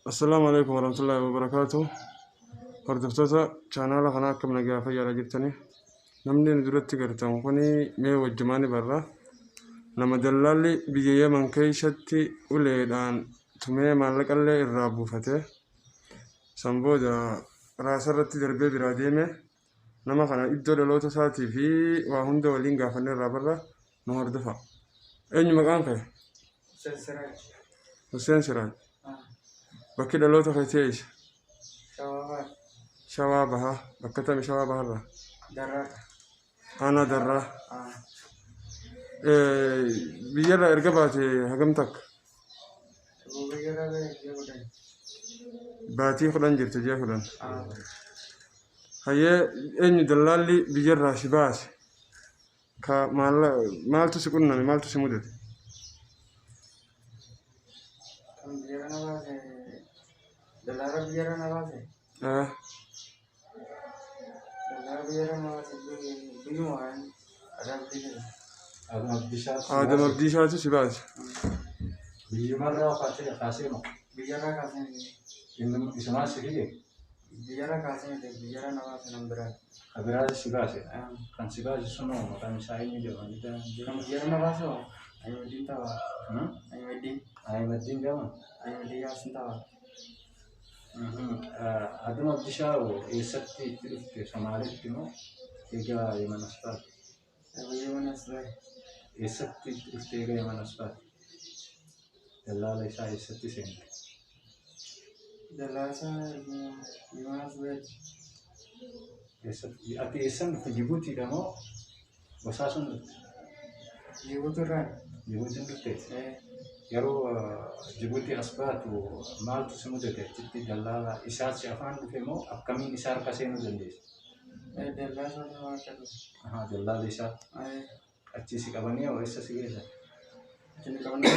السلام عليكم ورحمة الله وبركاته. هردفتوتا channel قناة كم نجا فيا جبتني نمني ندرت تقرتم كوني مي وجماني برا لما دلالي بيجي من كيشتي وليدان تمي مالك اللي الرابو فتح سنبودا راسرت دربي براديمه نما خنا إدو لوتو ساتي في وهندو ولينغا فني رابرا نهار دفع أي مكان كه حسين سراج بكيد لوتو خيتيش شوابها بكتم شوابها را درة أنا درة بيجرا إركباتي هجمتك بيجرا بيجرا باتي خلنا جرت جا خلنا هي إني دلالي بيجرا شباس مال تسكننا مال تسمودت بيجرا نباسة دلارة بيجرا نباسة دلارة بيجرا نباسة بينوان آدم أبديشات شباس بيمرة وقاتل قاسمة بيجرا كاسين إنهم اسمها سكية بيجرا كاسين بيجرا نباسة نمبرات خبرات سباسة كان سباسة سنو مكان سايني جوان كم بيجرا نباسة أيوة دين توا أيوة الدين جوان دين ياسين توا أدم أبديشاو يسكتي تلفت سمارك تنو إيجا يمن أسباب أيوة أسباب يسكتي تلفت إيجا يمن أسباب دلالة يسا يسكتي سين دلالة يمن أسباب يسكتي أتي يسن في جيبوتي كمو وساسون جيبوتي ران جيبوتي نلتت يرو جيبوتي أسبات ومال تسموته تجتي دلالة إشارة شافان فيمو أكمل إشارة كسينو دنديس دلالة ما كذا دلالة إشارة أتي سكابانية وإسا سكيسة أتي كابانية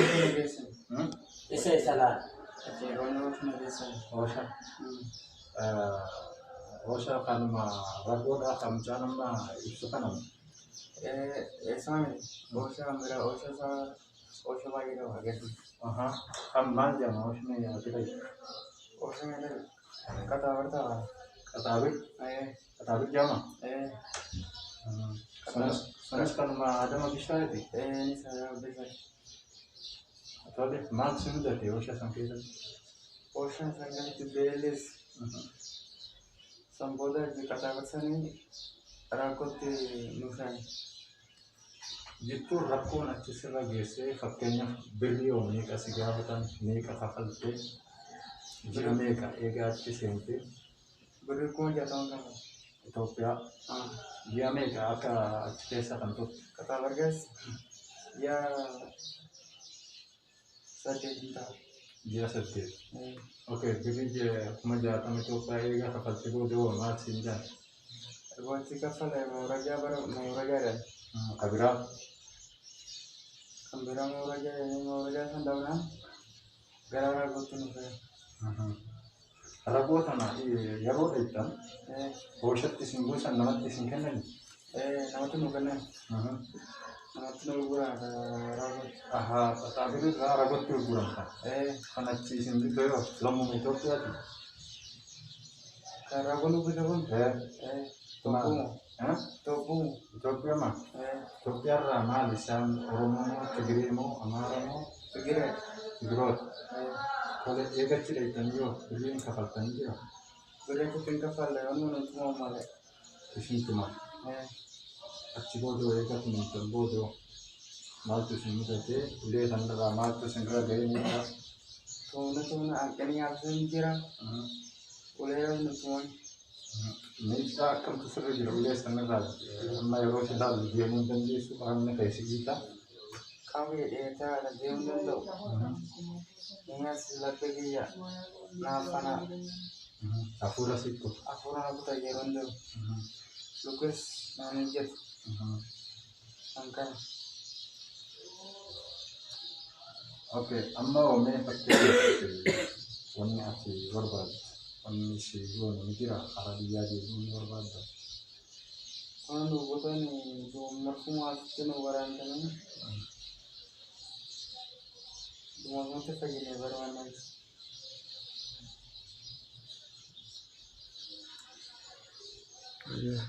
وإسا إسا لا أتي كابانية وإسا وشا كان ما رغودا كم جانم ما يسكنم إسامي وشا ميرا وشا بايرا وعجل كم مال جانا وش में यार किधर وشا ميرا كتابر تا कताबिक Jama sons kan ma ada ma bisa itu ini saya bisa atau deh mal sudah deh usah sampai itu وشا saya itu belis samboda di katabar sana rakot nusan jitu rakon अच्छे से लगे से fakirnya beliau nih kasih jabatan nih kakak itu jadi mereka अच्छे से itu berikut jatuh kan Ethiopia dia mereka akan अच्छे से kan tuh katabar guys ya sedih kita dia sedih oke jadi dia menjatuh itu kayak kakak itu dua masih dah buat si kapal mau raja dan kabira kambira mau raja sandaunan gara-gara gotun saya Rabu tanah ya roda itu Boshat tisimbusan nama tisingkanan nama tu bukan nama tu bukan ragu tapi itu ragu tu bukan karena tisim itu yo lamu itu tu ada ragu lu bisa pun topu Ethiopia mah Ethiopia ramah lisan Oromo Tigrimu Amaramo Tigrot kalau ega tidak itu yo beri kapal tadi yo beri kuping kapal lewan menurut mau malah tisim tu mah Acibodo ega tu bodo mal tu sini tadi udah tanda mal tu segera gaya ni kan tuh na angkanya harus mikirkan boleh nonton Nita akan terus udah segera amma yo sudah dia mungkin dia suka nak kasih kita kami itu ada game itu ini lagi ya nafana Afura situ afura aku tak jalan tu lukas manajer angka oke amma ome pakai wanni ati berbad wanni si gua mikir dia di berbad kalau bukan itu merkumah itu nubaran kan Mau kita lagi lebar mana? Ayyee.